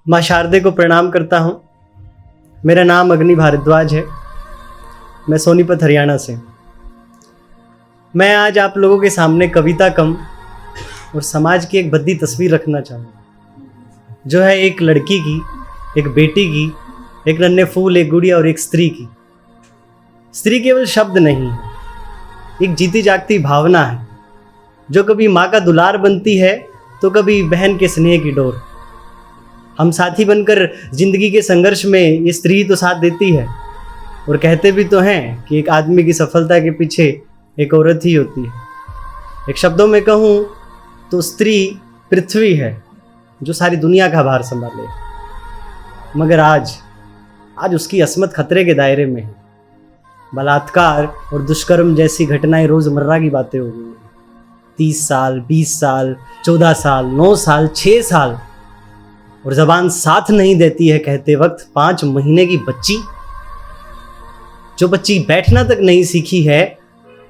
माँ शारदे को प्रणाम करता हूँ। मेरा नाम अग्नि भारद्वाज है। मैं सोनीपत हरियाणा से। मैं आज आप लोगों के सामने कविता कम और समाज की एक भद्दी तस्वीर रखना चाहूँगा, जो है एक लड़की की, एक बेटी की, एक नन्हे फूल, एक गुड़िया और एक स्त्री की। स्त्री केवल शब्द नहीं है, एक जीती जागती भावना है, जो कभी माँ का दुलार बनती है तो कभी बहन के स्नेह की डोर। हम साथी बनकर जिंदगी के संघर्ष में ये स्त्री तो साथ देती है, और कहते भी तो हैं कि एक आदमी की सफलता के पीछे एक औरत ही होती है। एक शब्दों में कहूँ तो स्त्री पृथ्वी है जो सारी दुनिया का भार संभाले, मगर आज उसकी अस्मत खतरे के दायरे में है। बलात्कार और दुष्कर्म जैसी घटनाएं रोजमर्रा की बातें हो गई हैं। 30 साल, 20 साल, 14 साल, 9 साल, 6 साल, और जबान साथ नहीं देती है कहते वक्त 5 महीने की बच्ची, जो बच्ची बैठना तक नहीं सीखी है,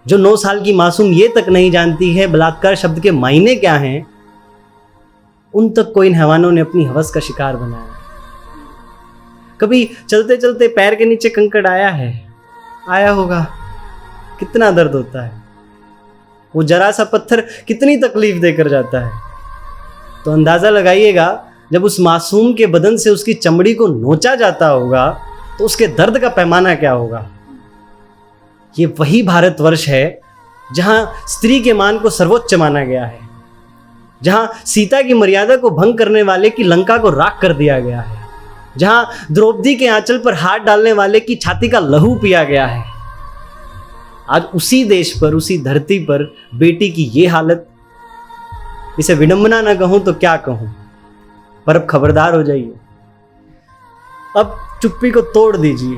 जो 9 साल की मासूम ये तक नहीं जानती है बलात्कार शब्द के मायने क्या हैं, उन तक को इन हैवानों ने अपनी हवस का शिकार बनाया। कभी चलते चलते पैर के नीचे कंकड़ आया होगा, कितना दर्द होता है। वो जरा सा पत्थर कितनी तकलीफ देकर जाता है। तो अंदाजा लगाइएगा, जब उस मासूम के बदन से उसकी चमड़ी को नोचा जाता होगा तो उसके दर्द का पैमाना क्या होगा। ये वही भारतवर्ष है जहां स्त्री के मान को सर्वोच्च माना गया है, जहां सीता की मर्यादा को भंग करने वाले की लंका को राख कर दिया गया है, जहां द्रौपदी के आंचल पर हाथ डालने वाले की छाती का लहू पिया गया है। आज उसी देश पर, उसी धरती पर बेटी की ये हालत, इसे विडंबना ना कहूं तो क्या कहूं, पर अब खबरदार हो जाइए। अब चुप्पी को तोड़ दीजिए,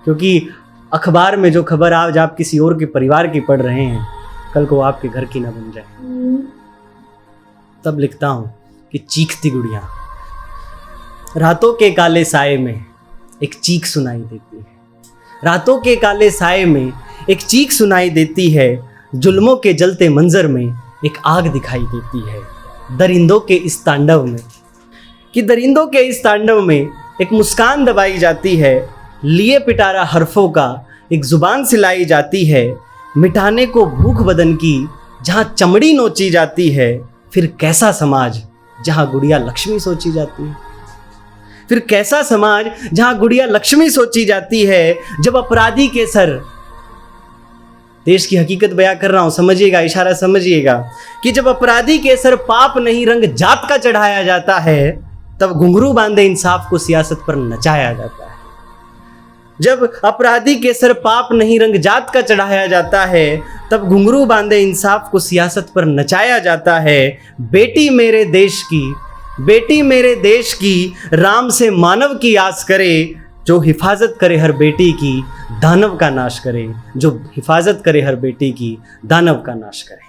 क्योंकि अखबार में जो खबर आज आप किसी और के परिवार की पढ़ रहे हैं, कल को आपके घर की ना बन जाए। तब लिखता हूं कि चीखती गुड़िया। रातों के काले साए में एक चीख सुनाई देती है। रातों के काले साए में एक चीख सुनाई देती है। जुल्मों के जलते मंजर में एक आग दिखाई देती है। दरिंदों के इस तांडव में, कि दरिंदों के इस तांडव में एक मुस्कान दबाई जाती है। लिए पिटारा हरफों का एक जुबान सिलाई जाती है। मिटाने को भूख बदन की जहाँ चमड़ी नोची जाती है। फिर कैसा समाज जहाँ गुड़िया लक्ष्मी सोची जाती है। फिर कैसा समाज जहां गुड़िया लक्ष्मी सोची जाती है। जब अपराधी के सर, देश की हकीकत बयां कर रहा हूं, समझिएगा, इशारा समझिएगा, कि जब अपराधी के सर पाप नहीं रंग जात का चढ़ाया जाता है, तब घुंघरू बांधे इंसाफ को सियासत पर नचाया जाता है। जब अपराधी के सर पाप नहीं रंग जात का चढ़ाया जाता है, तब घुंघरू बांधे इंसाफ को सियासत पर नचाया जाता है। बेटी मेरे देश की राम से मानव की आस करे, जो हिफाजत करे हर बेटी की दानव का नाश करे। जो हिफाजत करे हर बेटी की दानव का नाश करे।